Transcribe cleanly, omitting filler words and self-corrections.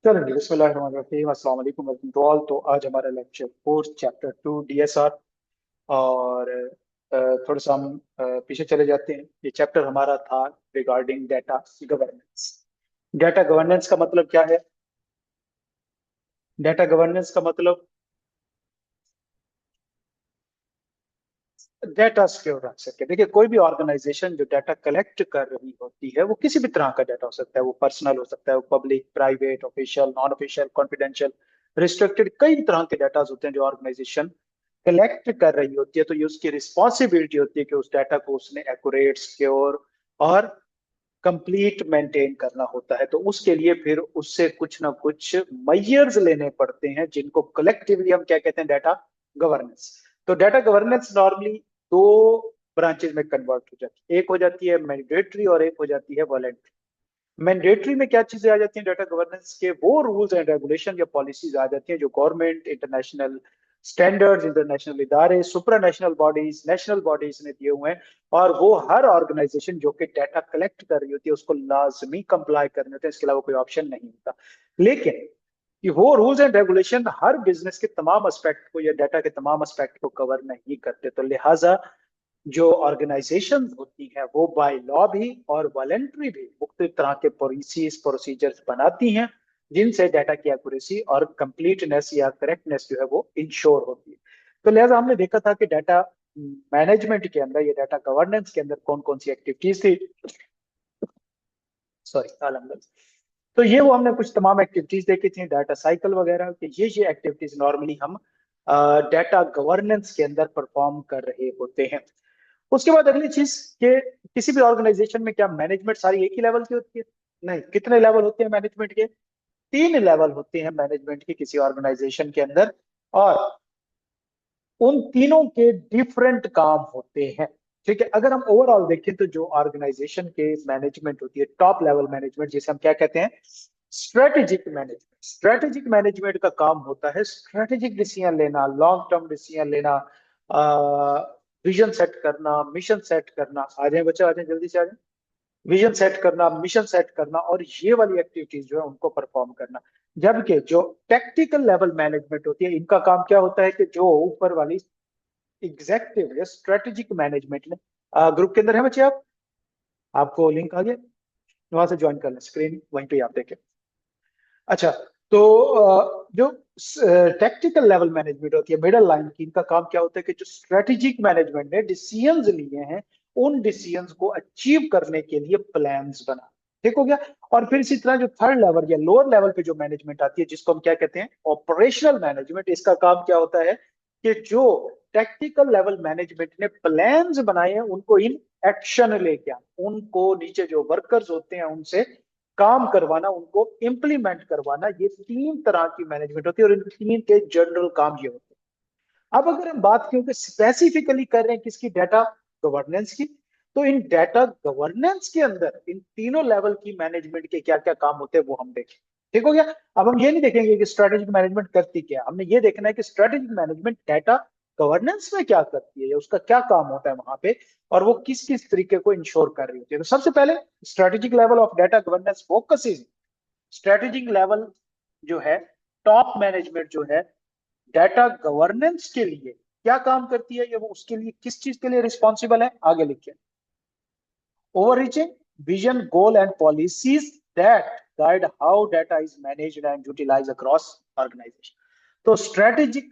चलेंगे बिस्मिल्लाहिर्रहमानिर्रहीम अस्सलाम वालेकुम वेलकम टू ऑल। तो आज हमारा लेक्चर 4 चैप्टर 2 डीएसआर। और थोड़ा सा हम पीछे चले जाते हैं। ये चैप्टर हमारा था regarding data governance. Data governance का मतलब क्या है? डेटा गवर्नेंस का मतलब डेटा सिक्योर रख सके। देखिए, कोई भी ऑर्गेनाइजेशन जो डाटा कलेक्ट कर रही होती है वो किसी भी तरह का डाटा हो सकता है। वो पर्सनल हो सकता है, वो public, private, official, non official, confidential, restricted, कई तरह के डाटा होते हैं जो ऑर्गेनाइजेशन कलेक्ट कर रही होती है। तो ये उसकी रिस्पॉन्सिबिलिटी होती है कि उस डाटा को उसने एक्यूरेट, सिक्योर और कंप्लीट मेंटेन करना होता है। तो उसके लिए फिर उससे कुछ ना कुछ मेजर्स लेने पड़ते हैं जिनको कलेक्टिवली हम क्या कहते हैं? Data governance. तो डाटा गवर्नेंस नॉर्मली दो ब्रांचेज में कन्वर्ट हो जाती है। एक हो जाती है मैंडेटरी और एक हो जाती है वॉलेंट्री। मैंडेटरी में क्या चीजें आ जाती हैं? डाटा गवर्नेंस के वो रूल्स एंड रेगुलेशन या पॉलिसीज आ जाती हैं जो गवर्नमेंट, इंटरनेशनल स्टैंडर्ड्स, इंटरनेशनल इदारे, सुप्रानेशनल बॉडीज, नेशनल बॉडीज ने दिए हुए हैं। और वो हर ऑर्गेनाइजेशन जो कि डाटा कलेक्ट कर रही होती है उसको लाजमी कंप्लाई करने होते हैं। इसके अलावा कोई ऑप्शन नहीं होता। लेकिन कि वो rules and regulation her business के तमाम एस्पेक्ट को या डाटा के तमाम एस्पेक्ट को कवर नहीं करते। तो लिहाजा जो ऑर्गेनाइजेशन होती है वो बाय लॉ भी और वॉलेंट्री भी मुख्तलिफ तरह के पॉलिसीज, प्रोसीजर्स बनाती हैं जिनसे डाटा की एक्यूरेसी और कंप्लीटनेस या करेक्टनेस जो है वो इंश्योर होती है। तो लिहाजा हमने देखा था कि डाटा मैनेजमेंट के अंदर या डाटा गवर्नेंस के अंदर कौन कौन सी एक्टिविटीज थी। सॉरी, तो ये वो हमने कुछ तमाम एक्टिविटीज देखी थी, डाटा साइकिल वगैरह कि ये एक्टिविटीज नॉर्मली हम डाटा गवर्नेंस के अंदर परफॉर्म कर रहे होते हैं। उसके बाद अगली चीज कि किसी भी ऑर्गेनाइजेशन में क्या मैनेजमेंट सारी एक ही लेवल की होती है? नहीं। कितने लेवल होते हैं मैनेजमेंट के? तीन लेवल होते हैं मैनेजमेंट के किसी ऑर्गेनाइजेशन के अंदर। और उन तीनों के डिफरेंट काम होते हैं। ठीक है, अगर हम ओवरऑल देखें तो जो ऑर्गेनाइजेशन के मैनेजमेंट होती है, टॉप लेवल मैनेजमेंट जिसे हम क्या कहते हैं? Strategic management. स्ट्रेटेजिक मैनेजमेंट का काम होता है स्ट्रेटेजिक डिसीजन लेना, लॉन्ग टर्म डिसीजन लेना, विजन सेट करना, मिशन सेट करना। आ जाए बच्चे, आ जाए, जल्दी से आ जाए। विजन सेट करना, मिशन सेट करना और ये वाली एक्टिविटीज जो है उनको परफॉर्म करना। जबकि जो टेक्निकल लेवल मैनेजमेंट होती है इनका काम क्या होता है कि जो ऊपर वाली एग्जेक्टिव या स्ट्रेटेजिक मैनेजमेंट ने ग्रुप के अंदर है बच्चे, आप आपको लिंक आ गया, वहां से ज्वाइन कर लें, स्क्रीन वहीं पे आप देखें। अच्छा, तो जो टेक्निकल लेवल मैनेजमेंट होती है मिडल लाइन की, इनका काम क्या होता है कि जो स्ट्रेटेजिक मैनेजमेंट ने डिसीजंस लिए हैं उन डिसीजंस को अचीव करने के लिए प्लान्स बना। ठीक हो गया। और फिर इसी तरह जो थर्ड लेवल या लोअर लेवल पे जो मैनेजमेंट आती है जिसको हम क्या कहते हैं? Operational management. इसका काम क्या होता है कि जो टेक्निकल लेवल मैनेजमेंट ने प्लान्स बनाए हैं उनको इन एक्शन लेके आना, उनको नीचे जो वर्कर्स होते हैं उनसे काम करवाना, उनको इंप्लीमेंट करवाना। ये तीन तरह की मैनेजमेंट होती है और इन तीन के जनरल काम ये होते हैं। अब अगर हम बात क्योंकि स्पेसिफिकली कर रहे हैं किसकी? डाटा गवर्नेंस की। तो इन डाटा गवर्नेंस के अंदर इन तीनों लेवल की मैनेजमेंट के क्या क्या काम होते हैं वो हम देखें। ठीक हो गया। अब हम ये नहीं देखेंगे कि स्ट्रेटेजिक मैनेजमेंट करती क्या है, हमने ये देखना है कि स्ट्रेटेजिक मैनेजमेंट डाटा गवर्नेंस में क्या करती है या उसका क्या काम होता है वहां पे, और वो किस किस तरीके को इंश्योर कर रही होती है। तो सबसे पहले strategic level of data governance focuses. Strategic level जो है, टॉप मैनेजमेंट जो है, डाटा गवर्नेंस के लिए क्या काम करती है या वो उसके लिए किस चीज के लिए रिस्पॉन्सिबल है? आगे लिखिए। Overreaching vision, goal and policies that guide how data is managed and utilized across organization. तो स्ट्रेटेजिक